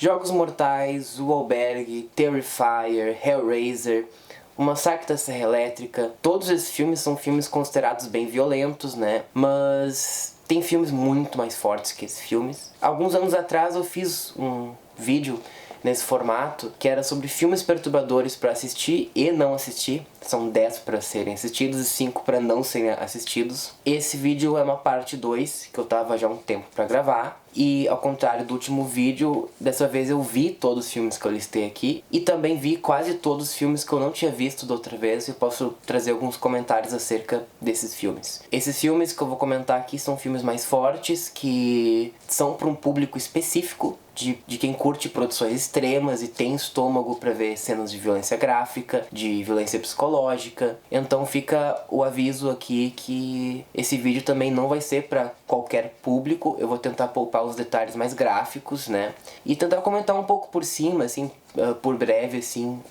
Jogos Mortais, O Albergue, Terrifier, Hellraiser, O Massacre da Serra Elétrica. Todos esses filmes são filmes considerados bem violentos, né? Mas tem filmes muito mais fortes que esses filmes. Alguns anos atrás eu fiz um vídeo nesse formato, que era sobre filmes perturbadores para assistir e não assistir. São 10 para serem assistidos e 5 para não serem assistidos. Esse vídeo é uma parte 2, que eu tava já há um tempo para gravar. E ao contrário do último vídeo, dessa vez eu vi todos os filmes que eu listei aqui. E também vi quase todos os filmes que eu não tinha visto da outra vez. E posso trazer alguns comentários acerca desses filmes. Esses filmes que eu vou comentar aqui são filmes mais fortes, que são para um público específico, de quem curte produções extremas e tem estômago para ver cenas de violência gráfica, de violência psicológica. Então fica o aviso aqui que esse vídeo também não vai ser para qualquer público. Eu vou tentar poupar os detalhes mais gráficos, né? E tentar comentar um pouco por cima, assim, por breve, assim,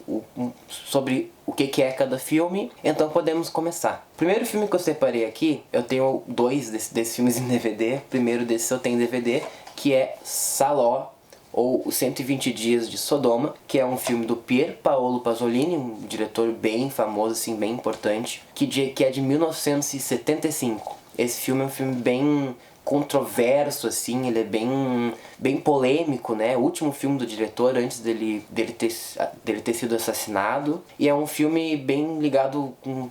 sobre o que é cada filme. Então podemos começar. O primeiro filme que eu separei aqui, eu tenho 2 desses filmes em DVD. O primeiro desses eu tenho em DVD, que é Salò, ou Os 120 Dias de Sodoma, que é um filme do Pier Paolo Pasolini, um diretor bem famoso, assim, bem importante, que é de 1975. Esse filme é um filme bem controverso, assim, ele é bem polêmico, né? O último filme do diretor antes dele ter sido assassinado. E é um filme bem ligado com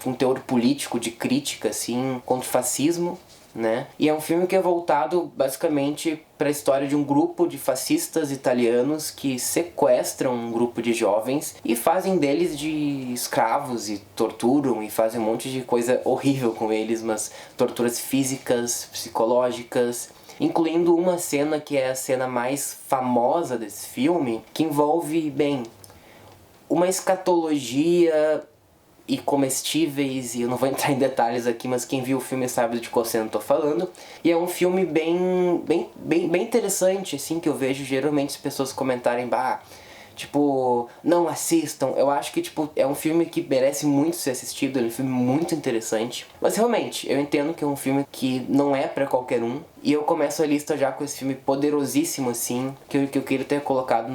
um teor político, de crítica, assim, contra o fascismo, né? E é um filme que é voltado basicamente para a história de um grupo de fascistas italianos que sequestram um grupo de jovens e fazem deles de escravos e torturam e fazem um monte de coisa horrível com eles, mas torturas físicas, psicológicas, incluindo uma cena que é a cena mais famosa desse filme, que envolve, bem, uma escatologia e comestíveis, e eu não vou entrar em detalhes aqui, mas quem viu o filme sabe de qual cena eu tô falando. E é um filme bem interessante, assim, que eu vejo geralmente as pessoas comentarem, tipo, não assistam. Eu acho que, tipo, é um filme que merece muito ser assistido, é um filme muito interessante. Mas realmente, eu entendo que é um filme que não é pra qualquer um. E eu começo a lista já com esse filme poderosíssimo, assim, que eu queria ter colocado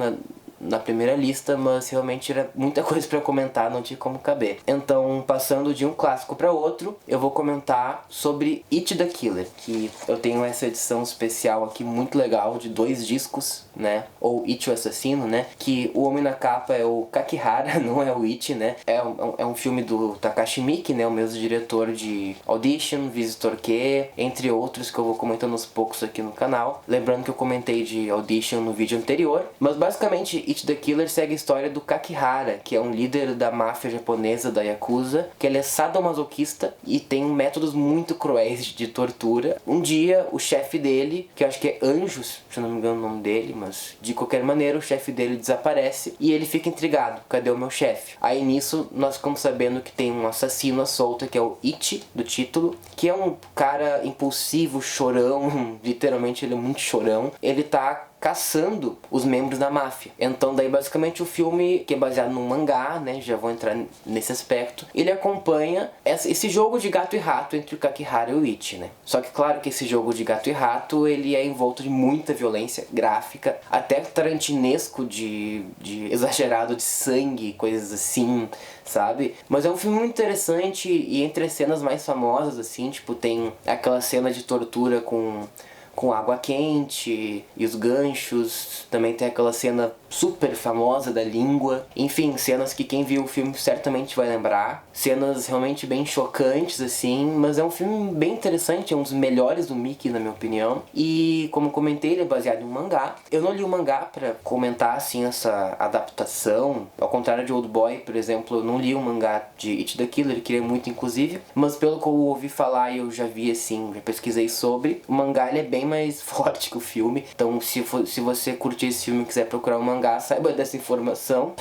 na primeira lista, mas realmente era muita coisa pra comentar, não tinha como caber. Então, passando de um clássico pra outro, eu vou comentar sobre It the Killer, que eu tenho essa edição especial aqui muito legal, de 2 discos, né? Ou It o Assassino, né? Que o homem na capa é o Kakihara, não é o It, né? É um filme do Takashi Miike, né? O mesmo diretor de Audition, Visitor Q, entre outros que eu vou comentando aos poucos aqui no canal. Lembrando que eu comentei de Audition no vídeo anterior, mas basicamente It the Killer segue a história do Kakihara, que é um líder da máfia japonesa, da Yakuza, que ele é sadomasoquista e tem métodos muito cruéis de tortura. Um dia, o chefe dele, que eu acho que é Anjos, se eu não me engano o nome dele, mas de qualquer maneira o chefe dele desaparece e ele fica intrigado, cadê o meu chefe? Aí nisso nós ficamos sabendo que tem um assassino à solta, que é o It, do título, que é um cara impulsivo, chorão, literalmente ele é muito chorão. Ele tá caçando os membros da máfia. Então daí basicamente o filme, que é baseado num mangá, né, já vou entrar nesse aspecto, ele acompanha esse jogo de gato e rato entre o Kakihara e o It, né. Só que claro que esse jogo de gato e rato, ele é envolto de muita violência gráfica, até tarantinesco de exagerado de sangue, coisas assim, sabe? Mas é um filme muito interessante e entre as cenas mais famosas, assim, tipo, tem aquela cena de tortura com água quente e os ganchos, também tem aquela cena super famosa da língua, enfim, cenas que quem viu o filme certamente vai lembrar, cenas realmente bem chocantes, assim, mas é um filme bem interessante, é um dos melhores do Miike, na minha opinião, e como comentei, ele é baseado em um mangá. Eu não li o mangá pra comentar, assim, essa adaptação, ao contrário de Oldboy, por exemplo, eu não li o mangá de It the Killer, eu queria muito, inclusive, mas pelo que eu ouvi falar e eu já vi, assim, já pesquisei sobre, o mangá ele é bem mais forte que o filme, então se você curtir esse filme e quiser procurar o mangá, saiba dessa informação.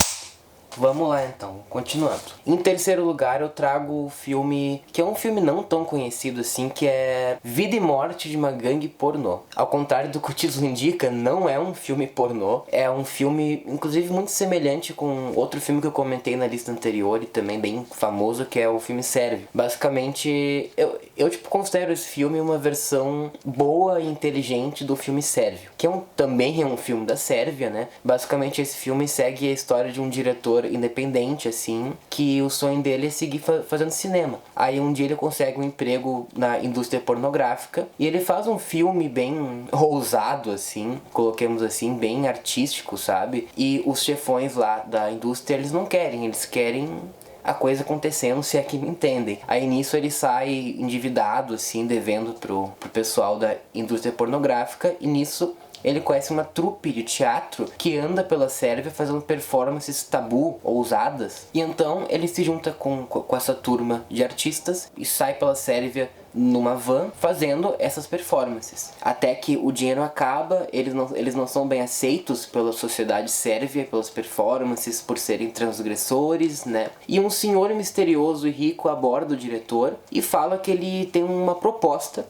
Vamos lá então, continuando. Em terceiro lugar eu trago o filme, que é um filme não tão conhecido assim, que é Vida e Morte de uma Gangue Pornô. Ao contrário do que o título indica, não é um filme pornô, é um filme inclusive muito semelhante com outro filme que eu comentei na lista anterior e também bem famoso, que é o filme Serve. Basicamente, Eu, tipo, considero esse filme uma versão boa e inteligente do filme Sérvio, que também é um filme da Sérvia, né? Basicamente, esse filme segue a história de um diretor independente, assim, que o sonho dele é seguir fazendo cinema. Aí, um dia ele consegue um emprego na indústria pornográfica e ele faz um filme bem ousado, assim, coloquemos assim, bem artístico, sabe? E os chefões lá da indústria, eles querem a coisa acontecendo, se é que me entendem. Aí nisso ele sai endividado, assim, devendo pro pessoal da indústria pornográfica, e nisso ele conhece uma trupe de teatro que anda pela Sérvia fazendo performances tabu, ousadas. E então ele se junta com essa turma de artistas e sai pela Sérvia numa van fazendo essas performances. Até que o dinheiro acaba, eles não são bem aceitos pela sociedade sérvia, pelas performances, por serem transgressores, né? E um senhor misterioso e rico aborda o diretor e fala que ele tem uma proposta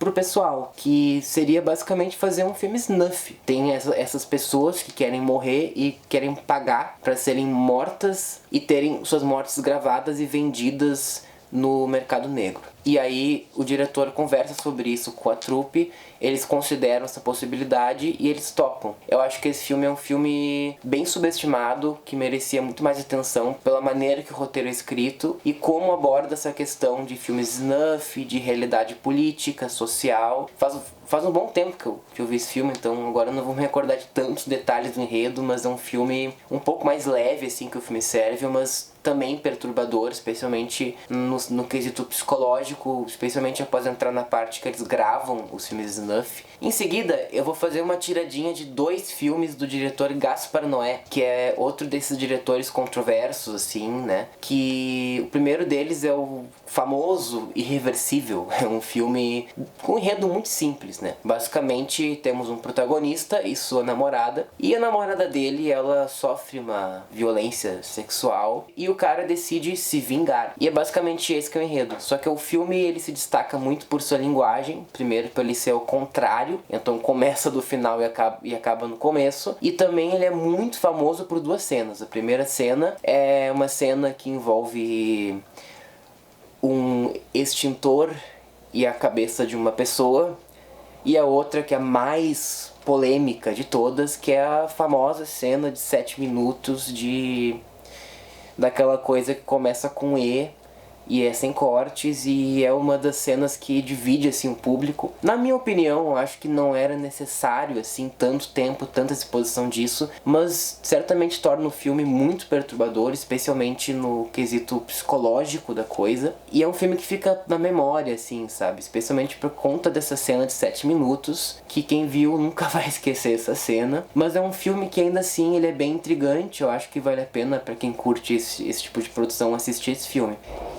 pro pessoal, que seria basicamente fazer um filme snuff. Tem essas pessoas que querem morrer e querem pagar para serem mortas e terem suas mortes gravadas e vendidas no mercado negro. E aí o diretor conversa sobre isso com a trupe, eles consideram essa possibilidade e eles topam. Eu acho que esse filme é um filme bem subestimado, que merecia muito mais atenção pela maneira que o roteiro é escrito e como aborda essa questão de filmes snuff, de realidade política, social. Faz um bom tempo que eu vi esse filme, então agora eu não vou me recordar de tantos detalhes do enredo, mas é um filme um pouco mais leve assim que o filme Sérvio, mas também perturbador, especialmente no quesito psicológico, especialmente após entrar na parte que eles gravam os filmes snuff. Em seguida, eu vou fazer uma tiradinha de 2 filmes do diretor Gaspar Noé, que é outro desses diretores controversos, assim, né? Que o primeiro deles é o famoso Irreversível. É um filme com um enredo muito simples, né? Basicamente, temos um protagonista e sua namorada, e a namorada dele, ela sofre uma violência sexual, e o cara decide se vingar. E é basicamente esse que é o enredo. Só que o filme, ele se destaca muito por sua linguagem, primeiro por ele ser o contrário, então começa do final e acaba no começo, e também ele é muito famoso por 2 cenas. A primeira cena é uma cena que envolve um extintor e a cabeça de uma pessoa, e a outra, que é a mais polêmica de todas, que é a famosa cena de 7 minutos daquela coisa que começa com E e é sem cortes, e é uma das cenas que divide assim o público. Na minha opinião, eu acho que não era necessário assim tanto tempo, tanta exposição disso, mas certamente torna o filme muito perturbador, especialmente no quesito psicológico da coisa. E é um filme que fica na memória, assim, sabe? Especialmente por conta dessa cena de 7 minutos, que quem viu nunca vai esquecer essa cena. Mas é um filme que ainda assim ele é bem intrigante, eu acho que vale a pena para quem curte esse tipo de produção assistir esse filme.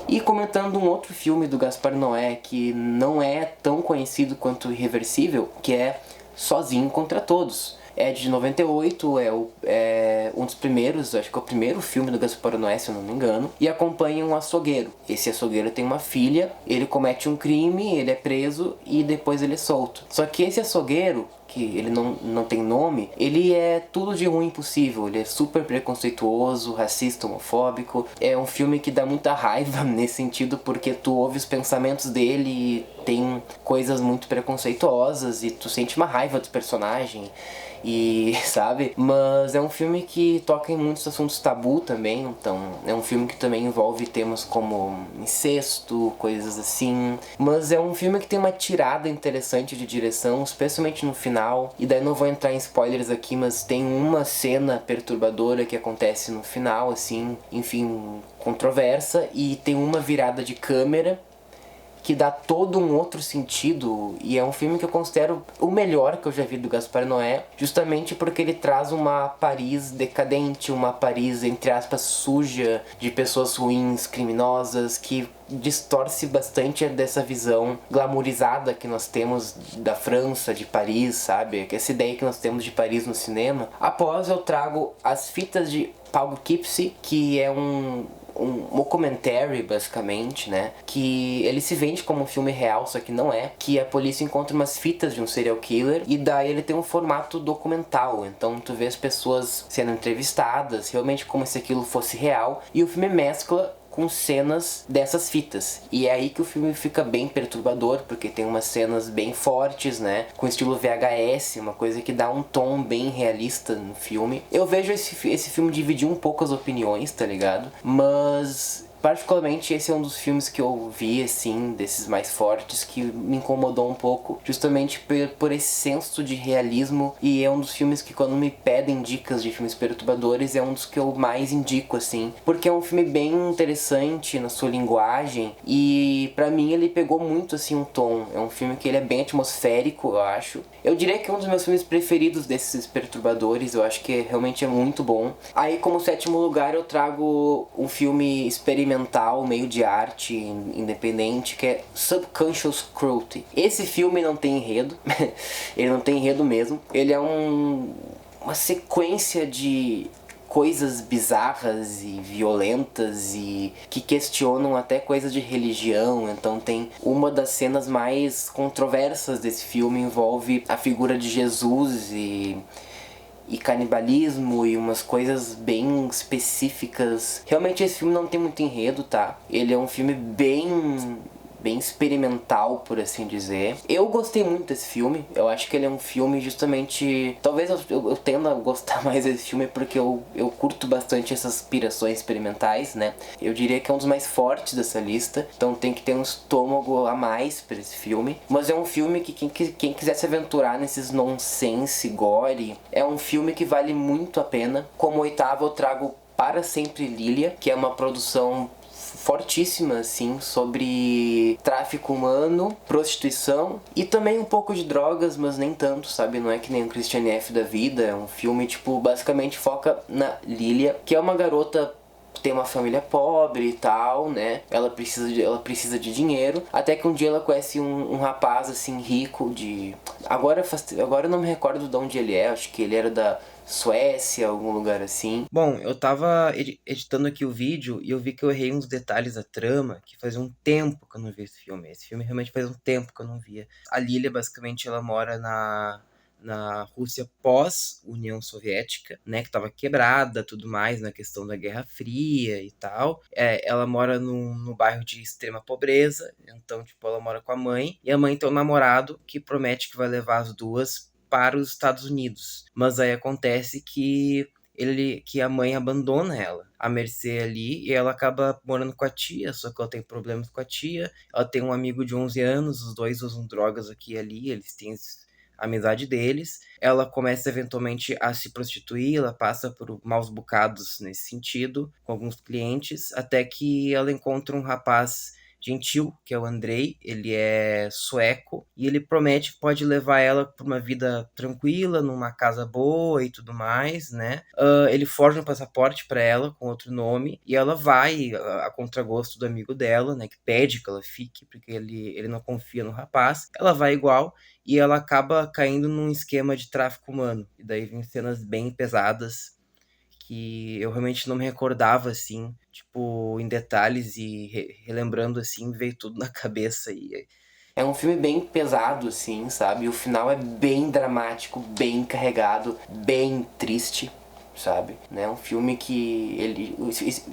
E comentando um outro filme do Gaspar Noé que não é tão conhecido quanto Irreversível, que é Sozinho Contra Todos. É de 98, é um dos primeiros, acho que é o primeiro filme do Gaspar Noé, se eu não me engano, e acompanha um açougueiro. Esse açougueiro tem uma filha, ele comete um crime, ele é preso e depois ele é solto. Só que esse açougueiro, que ele não tem nome, ele é tudo de ruim possível. Ele é super preconceituoso, racista, homofóbico. É um filme que dá muita raiva nesse sentido, porque tu ouve os pensamentos dele e tem coisas muito preconceituosas e tu sente uma raiva do personagem. E, sabe? Mas é um filme que toca em muitos assuntos tabu também, então é um filme que também envolve temas como incesto, coisas assim. Mas é um filme que tem uma tirada interessante de direção, especialmente no final. E daí não vou entrar em spoilers aqui, mas tem uma cena perturbadora que acontece no final, assim, enfim, controversa, e tem uma virada de câmera que dá todo um outro sentido, e é um filme que eu considero o melhor que eu já vi do Gaspar Noé, justamente porque ele traz uma Paris decadente, uma Paris, entre aspas, suja, de pessoas ruins, criminosas, que distorce bastante dessa visão glamourizada que nós temos da França, de Paris, sabe? Essa ideia que nós temos de Paris no cinema. Após, eu trago As Fitas de Poughkeepsie, que é um documentary, basicamente, né? Que ele se vende como um filme real, só que não é. Que a polícia encontra umas fitas de um serial killer e daí ele tem um formato documental. Então tu vê as pessoas sendo entrevistadas, realmente como se aquilo fosse real. E o filme mescla com cenas dessas fitas. E é aí que o filme fica bem perturbador, porque tem umas cenas bem fortes, né? Com estilo VHS, uma coisa que dá um tom bem realista no filme. Eu vejo esse filme dividir um pouco as opiniões, tá ligado? Mas particularmente esse é um dos filmes que eu vi, assim, desses mais fortes, que me incomodou um pouco, justamente por esse senso de realismo, e é um dos filmes que, quando me pedem dicas de filmes perturbadores, é um dos que eu mais indico, assim, porque é um filme bem interessante na sua linguagem, e pra mim ele pegou muito, assim, um tom. É um filme que ele é bem atmosférico, eu acho. Eu diria que é um dos meus filmes preferidos desses perturbadores, eu acho que realmente é muito bom. Aí, como sétimo lugar, eu trago um filme experimental, meio de arte independente, que é Subconscious Cruelty. Esse filme não tem enredo, ele não tem enredo mesmo. Ele é uma sequência de coisas bizarras e violentas e que questionam até coisas de religião. Então tem uma das cenas mais controversas desse filme, envolve a figura de Jesus e canibalismo e umas coisas bem específicas. Realmente esse filme não tem muito enredo, tá? Ele é um filme bem experimental, por assim dizer. Eu gostei muito desse filme. Eu acho que ele é um filme justamente... Talvez eu tenda a gostar mais desse filme porque eu curto bastante essas aspirações experimentais, né? Eu diria que é um dos mais fortes dessa lista. Então tem que ter um estômago a mais pra esse filme. Mas é um filme que quem quiser se aventurar nesses nonsense, gore, é um filme que vale muito a pena. Como oitavo eu trago Para Sempre Lilia, que é uma produção fortíssima, assim, sobre tráfico humano, prostituição e também um pouco de drogas, mas nem tanto, sabe? Não é que nem o Christian F. da vida. É um filme, tipo, basicamente foca na Lilia, que é uma garota que tem uma família pobre e tal, né? Ela precisa de dinheiro, até que um dia ela conhece um rapaz, assim, rico de... Agora eu não me recordo de onde ele é, acho que ele era da Suécia, algum lugar assim. Bom, eu tava editando aqui o vídeo e eu vi que eu errei uns detalhes da trama, que fazia um tempo que eu não via esse filme. Esse filme realmente faz um tempo que eu não via. A Lilia, basicamente, ela mora na Rússia pós-União Soviética, né, que tava quebrada, tudo mais, na questão da Guerra Fria e tal. Ela mora no bairro de extrema pobreza, então, tipo, ela mora com a mãe, e a mãe tem um namorado que promete que vai levar as duas para os Estados Unidos. Mas aí acontece que a mãe abandona ela à mercê ali e ela acaba morando com a tia, só que ela tem problemas com a tia. Ela tem um amigo de 11 anos, os dois usam drogas aqui e ali, eles têm a amizade deles. Ela começa eventualmente a se prostituir, ela passa por maus bocados nesse sentido, com alguns clientes, até que ela encontra um rapaz gentil, que é o Andrei. Ele é sueco e ele promete que pode levar ela para uma vida tranquila, numa casa boa e tudo mais, né? Ele forja um passaporte para ela com outro nome e ela vai a contragosto do amigo dela, né? Que pede que ela fique porque ele não confia no rapaz. Ela vai igual e ela acaba caindo num esquema de tráfico humano. E daí vem cenas bem pesadas que eu realmente não me recordava, assim, tipo, em detalhes, e relembrando, assim, veio tudo na cabeça. E é um filme bem pesado, assim, sabe? E o final é bem dramático, bem carregado, bem triste, sabe? Né? Um filme que ele...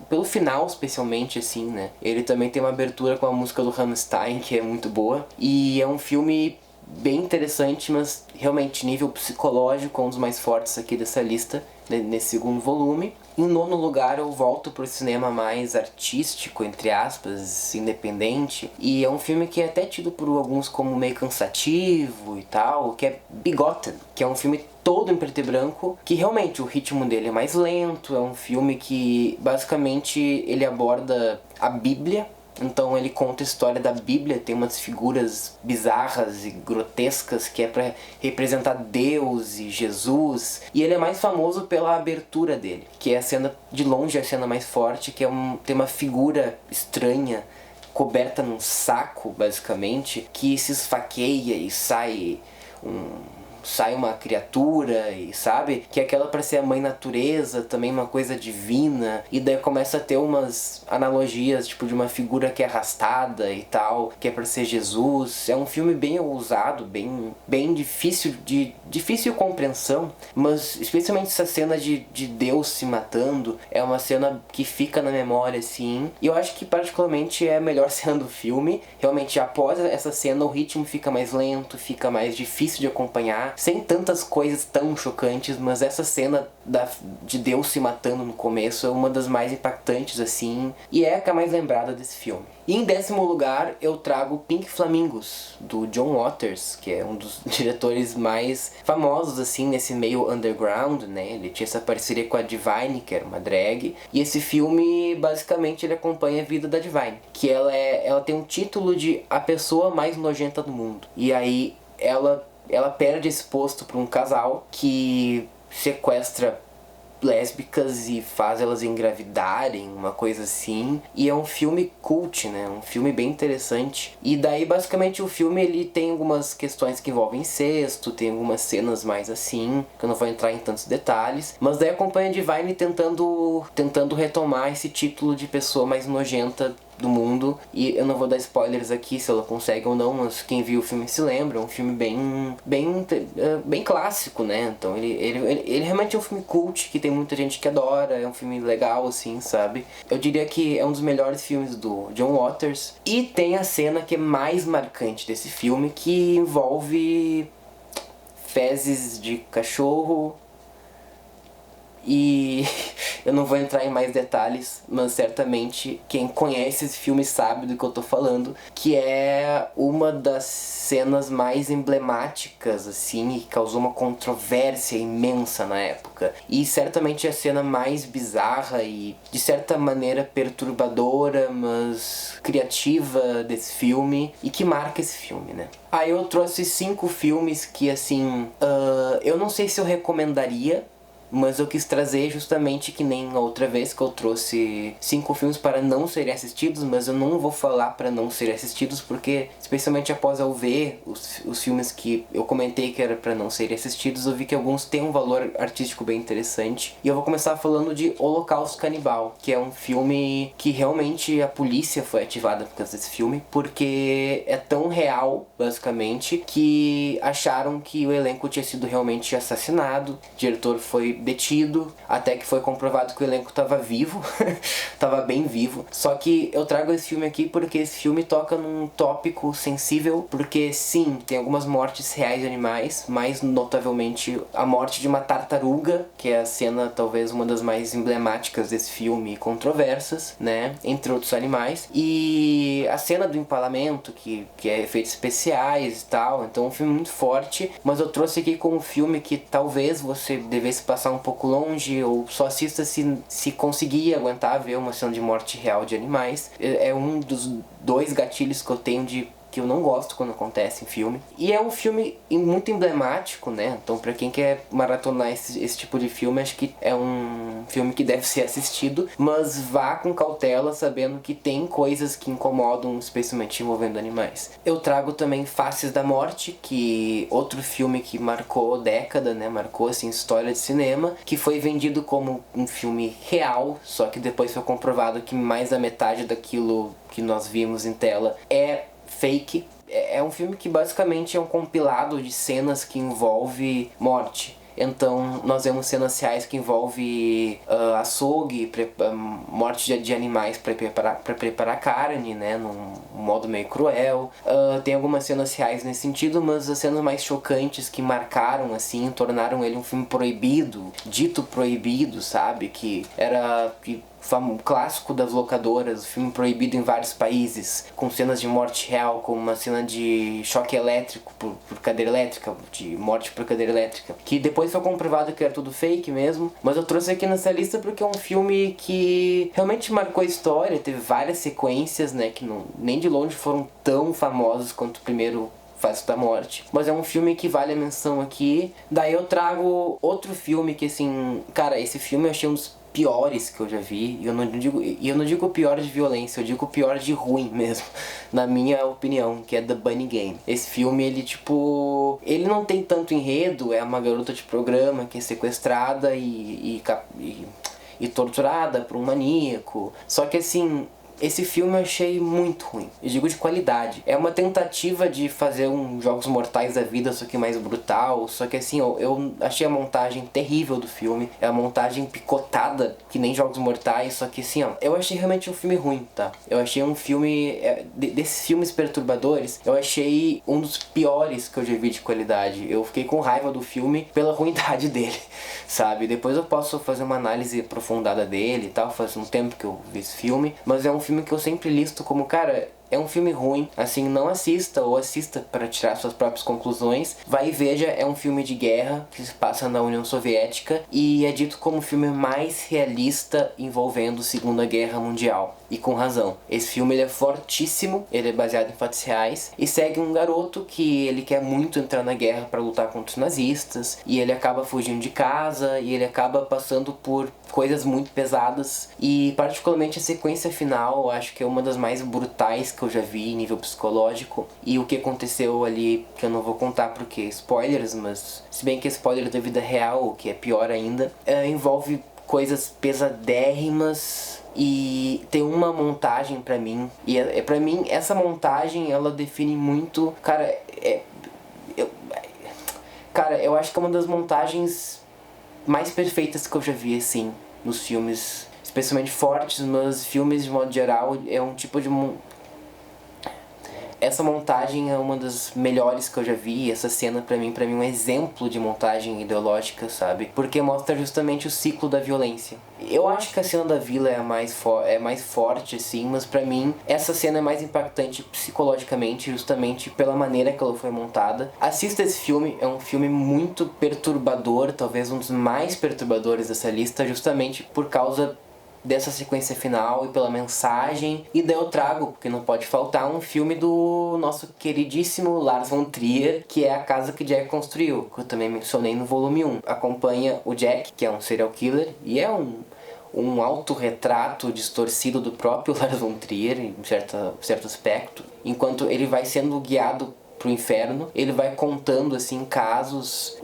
Pelo final, especialmente, assim, né? Ele também tem uma abertura com a música do Rammstein, que é muito boa. E é um filme bem interessante, mas realmente nível psicológico é um dos mais fortes aqui dessa lista, nesse segundo volume. Em nono lugar eu volto pro cinema mais artístico, entre aspas, independente, e é um filme que é até tido por alguns como meio cansativo e tal, que é Bigotten, que é um filme todo em preto e branco, que realmente o ritmo dele é mais lento. É um filme que basicamente ele aborda a Bíblia. Então ele conta a história da Bíblia, tem umas figuras bizarras e grotescas que é pra representar Deus e Jesus. E ele é mais famoso pela abertura dele, que é a cena, de longe a cena mais forte, que tem uma figura estranha, coberta num saco, basicamente, que se esfaqueia e sai sai uma criatura e sabe? Que aquela pra ser a mãe natureza, também uma coisa divina. E daí começa a ter umas analogias, tipo, de uma figura que é arrastada e tal, que é pra ser Jesus. É um filme bem ousado, bem difícil compreensão, mas especialmente essa cena de Deus se matando, é uma cena que fica na memória, assim. E eu acho que particularmente é a melhor cena do filme. Realmente, após essa cena, o ritmo fica mais lento, fica mais difícil de acompanhar, sem tantas coisas tão chocantes, mas essa cena de Deus se matando no começo é uma das mais impactantes, assim, e é a mais lembrada desse filme. E em 10º lugar, eu trago Pink Flamingos, do John Waters, que é um dos diretores mais famosos, assim, nesse meio underground, né? Ele tinha essa parceria com a Divine, que era uma drag, e esse filme, basicamente, ele acompanha a vida da Divine, que ela tem um título de A Pessoa Mais Nojenta do Mundo. E aí, ela perde esse posto para um casal que sequestra lésbicas e faz elas engravidarem, uma coisa assim. E é um filme cult, né? Um filme bem interessante. E daí, basicamente, o filme ele tem algumas questões que envolvem incesto, tem algumas cenas mais assim, que eu não vou entrar em tantos detalhes. Mas daí acompanha a Divine tentando retomar esse título de pessoa mais nojenta do mundo. E eu não vou dar spoilers aqui se ela consegue ou não, mas quem viu o filme se lembra. É um filme bem clássico, né? Então ele realmente é um filme cult, que tem muita gente que adora. É um filme legal, assim, sabe? Eu diria que é um dos melhores filmes do John Waters. E tem a cena que é mais marcante desse filme, que envolve fezes de cachorro. E eu não vou entrar em mais detalhes, mas certamente quem conhece esse filme sabe do que eu tô falando, que é uma das cenas mais emblemáticas, assim, e que causou uma controvérsia imensa na época. E certamente é a cena mais bizarra e, de certa maneira, perturbadora, mas criativa desse filme, e que marca esse filme, né? Aí eu trouxe 5 filmes que, assim, eu não sei se eu recomendaria, mas eu quis trazer justamente que nem a outra vez que eu trouxe 5 filmes para não serem assistidos, mas eu não vou falar para não serem assistidos porque, especialmente após eu ver os filmes que eu comentei que era para não serem assistidos, eu vi que alguns têm um valor artístico bem interessante. E eu vou começar falando de Holocausto Canibal, que é um filme que realmente a polícia foi ativada por causa desse filme, porque é tão real, basicamente, que acharam que o elenco tinha sido realmente assassinado. O diretor foi detido, até que foi comprovado que o elenco estava vivo, estava bem vivo. Só que eu trago esse filme aqui porque esse filme toca num tópico sensível, porque sim, tem algumas mortes reais de animais, mais notavelmente a morte de uma tartaruga, que é a cena talvez uma das mais emblemáticas desse filme e controversas, né, entre outros animais, e a cena do empalamento, que é efeitos especiais e tal. Então é um filme muito forte, mas eu trouxe aqui como um filme que talvez você devesse passar um pouco longe, ou só assista se conseguir aguentar ver uma cena de morte real de animais. É um dos 2 gatilhos que eu tenho que eu não gosto quando acontece em filme. E é um filme muito emblemático, né? Então pra quem quer maratonar esse tipo de filme, acho que é um filme que deve ser assistido, mas vá com cautela, sabendo que tem coisas que incomodam, especialmente envolvendo animais. Eu trago também Faces da Morte, que outro filme que marcou década, né? Marcou assim história de cinema, que foi vendido como um filme real, só que depois foi comprovado que mais da metade daquilo que nós vimos em tela é fake. É um filme que basicamente é um compilado de cenas que envolve morte. Então nós vemos cenas reais que envolve açougue, morte de animais para preparar carne, né, num modo meio cruel. Tem algumas cenas reais nesse sentido, mas as cenas mais chocantes que marcaram, assim, tornaram ele um filme proibido, dito proibido, sabe, que era clássico das locadoras, filme proibido em vários países, com cenas de morte real, como uma cena de choque elétrico por cadeira elétrica, de morte por cadeira elétrica, que depois foi comprovado que era tudo fake mesmo. Mas eu trouxe aqui nessa lista porque é um filme que realmente marcou a história, teve várias sequências, né, que nem de longe foram tão famosos quanto o primeiro Face da Morte, mas é um filme que vale a menção aqui. Daí eu trago outro filme que, assim, cara, esse filme eu achei um dos piores que eu já vi. E eu não digo pior de violência, eu digo pior de ruim mesmo, na minha opinião, que é The Bunny Game. Esse filme, ele tipo... ele não tem tanto enredo, é uma garota de programa que é sequestrada e torturada por um maníaco. Só que assim... esse filme eu achei muito ruim, eu digo de qualidade. É uma tentativa de fazer um Jogos Mortais da vida, só que mais brutal. Só que assim, eu achei a montagem terrível do filme. É a montagem picotada, que nem Jogos Mortais. Só que assim, ó, eu achei realmente um filme ruim, tá? Eu achei um filme... desses filmes perturbadores, eu achei um dos piores que eu já vi de qualidade. Eu fiquei com raiva do filme pela ruindade dele, sabe? Depois eu posso fazer uma análise aprofundada dele e tal. Faz um tempo que eu vi esse filme, mas é um filme que eu sempre listo como, cara, é um filme ruim, assim, não assista ou assista para tirar suas próprias conclusões. Vai e veja, é um filme de guerra que se passa na União Soviética e é dito como o filme mais realista envolvendo a Segunda Guerra Mundial. E com razão. Esse filme ele é fortíssimo, ele é baseado em fatos reais e segue um garoto que ele quer muito entrar na guerra para lutar contra os nazistas e ele acaba fugindo de casa e ele acaba passando por coisas muito pesadas e particularmente a sequência final eu acho que é uma das mais brutais que eu já vi em nível psicológico. E o que aconteceu ali, que eu não vou contar porque spoilers, mas se bem que é spoiler da vida real, o que é pior ainda, envolve coisas pesadérrimas. E tem uma montagem pra mim, e pra mim essa montagem ela define muito, eu acho que é uma das montagens mais perfeitas que eu já vi assim nos filmes, especialmente fortes, mas filmes de modo geral é um tipo de essa montagem é uma das melhores que eu já vi. Essa cena pra mim é um exemplo de montagem ideológica, sabe? Porque mostra justamente o ciclo da violência. Eu acho que a cena da vila é mais forte, assim, mas pra mim essa cena é mais impactante psicologicamente, justamente pela maneira que ela foi montada. Assista esse filme, é um filme muito perturbador, talvez um dos mais perturbadores dessa lista, justamente por causa dessa sequência final e pela mensagem. E daí eu trago, porque não pode faltar, um filme do nosso queridíssimo Lars von Trier, que é A Casa que Jack Construiu, que eu também mencionei no volume 1. Acompanha o Jack, que é um serial killer, e é um autorretrato distorcido do próprio Lars von Trier, em certo aspecto. Enquanto ele vai sendo guiado pro inferno, ele vai contando assim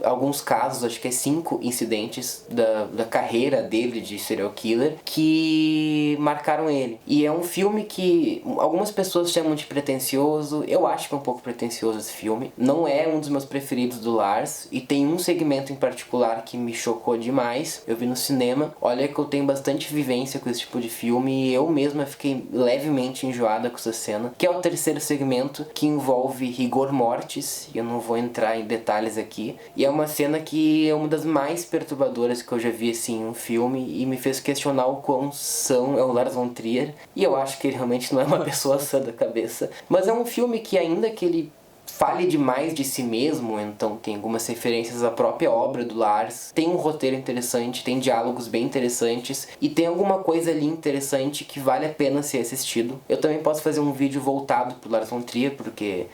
alguns casos, acho que é 5 incidentes da carreira dele de serial killer que marcaram ele. E é um filme que algumas pessoas chamam de pretensioso, eu acho que é um pouco pretensioso esse filme. Não é um dos meus preferidos do Lars, e tem um segmento em particular que me chocou demais. Eu vi no cinema, olha que eu tenho bastante vivência com esse tipo de filme e eu mesma fiquei levemente enjoada com essa cena, que é o terceiro segmento, que envolve rigor mortis, e eu não vou entrar em detalhes aqui, e é uma cena que é uma das mais perturbadoras que eu já vi assim em um filme e me fez questionar o quão são é o Lars von Trier, e eu acho que ele realmente não é uma pessoa sã da cabeça, mas é um filme que ainda que ele fale demais de si mesmo, então tem algumas referências à própria obra do Lars, tem um roteiro interessante, tem diálogos bem interessantes e tem alguma coisa ali interessante que vale a pena ser assistido. Eu também posso fazer um vídeo voltado pro Lars von Trier, porque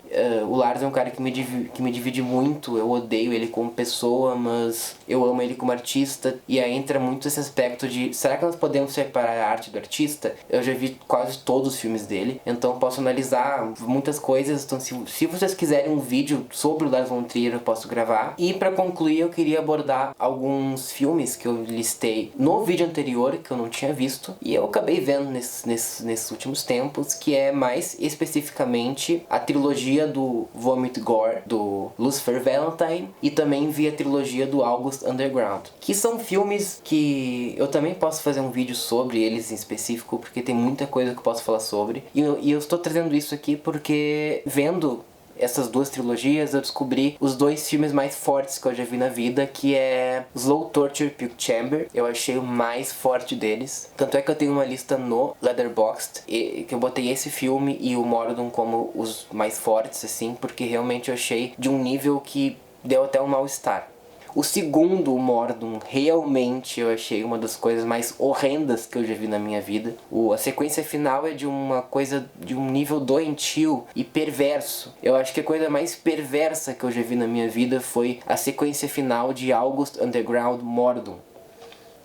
o Lars é um cara que me divide muito. Eu odeio ele como pessoa, mas eu amo ele como artista, e aí entra muito esse aspecto de, será que nós podemos separar a arte do artista? Eu já vi quase todos os filmes dele, então posso analisar muitas coisas. Então se vocês quiserem um vídeo sobre o Lars von Trier, eu posso gravar. E pra concluir, eu queria abordar alguns filmes que eu listei no vídeo anterior, que eu não tinha visto, e eu acabei vendo nesses últimos tempos, que é mais especificamente a trilogia do Vomit Gore, do Lucifer Valentine, e também vi a trilogia do August Underground, que são filmes que eu também posso fazer um vídeo sobre eles em específico, porque tem muita coisa que eu posso falar sobre, e eu estou trazendo isso aqui porque vendo essas duas trilogias eu descobri os 2 filmes mais fortes que eu já vi na vida, que é Slow Torture Puke Chamber. Eu achei o mais forte deles, tanto é que eu tenho uma lista no Letterboxd que eu botei esse filme e o Mordum como os mais fortes, assim, porque realmente eu achei de um nível que deu até um mal-estar. O segundo, o Mordum, realmente eu achei uma das coisas mais horrendas que eu já vi na minha vida. A sequência final é de uma coisa de um nível doentio e perverso. Eu acho que a coisa mais perversa que eu já vi na minha vida foi a sequência final de August Underground Mordum.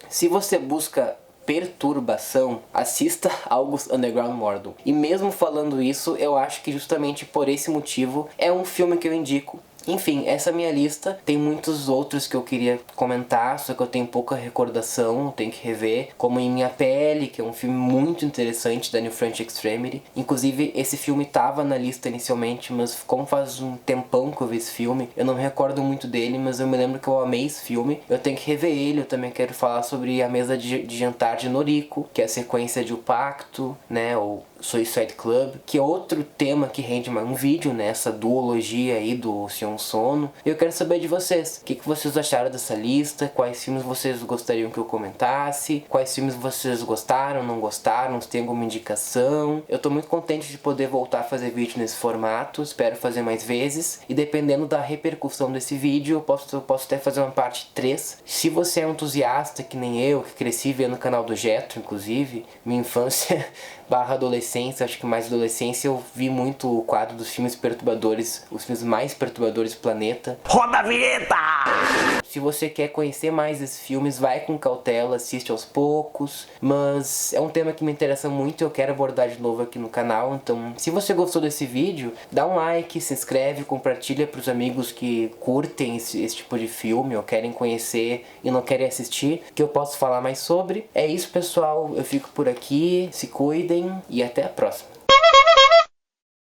Se você busca perturbação, assista August Underground Mordor. E mesmo falando isso, eu acho que justamente por esse motivo é um filme que eu indico. Enfim, essa minha lista, tem muitos outros que eu queria comentar, só que eu tenho pouca recordação, tenho que rever, como Em Minha Pele, que é um filme muito interessante da New French Extremity. Inclusive, esse filme tava na lista inicialmente, mas como faz um tempão que eu vi esse filme, eu não me recordo muito dele, mas eu me lembro que eu amei esse filme. Eu tenho que rever ele. Eu também quero falar sobre A Mesa de Jantar de Noriko, que é a sequência de O Pacto, né, ou Suicide Club, que é outro tema que rende mais um vídeo, né, essa duologia aí do Sion Sono. Eu quero saber de vocês, o que vocês acharam dessa lista, quais filmes vocês gostariam que eu comentasse, quais filmes vocês gostaram, não gostaram, se tem alguma indicação. Eu tô muito contente de poder voltar a fazer vídeo nesse formato, espero fazer mais vezes, e dependendo da repercussão desse vídeo, eu posso até fazer uma parte 3. Se você é um entusiasta que nem eu, que cresci vendo o canal do Jetro, inclusive, minha infância barra adolescência, acho que mais adolescência, eu vi muito o quadro dos filmes perturbadores, os filmes mais perturbadores do planeta. Roda a vinheta! Se você quer conhecer mais esses filmes, vai com cautela, assiste aos poucos, mas é um tema que me interessa muito e eu quero abordar de novo aqui no canal, então se você gostou desse vídeo, dá um like, se inscreve, compartilha pros amigos que curtem esse tipo de filme ou querem conhecer e não querem assistir, que eu posso falar mais sobre. É isso, pessoal, eu fico por aqui, se cuidem e até a próxima.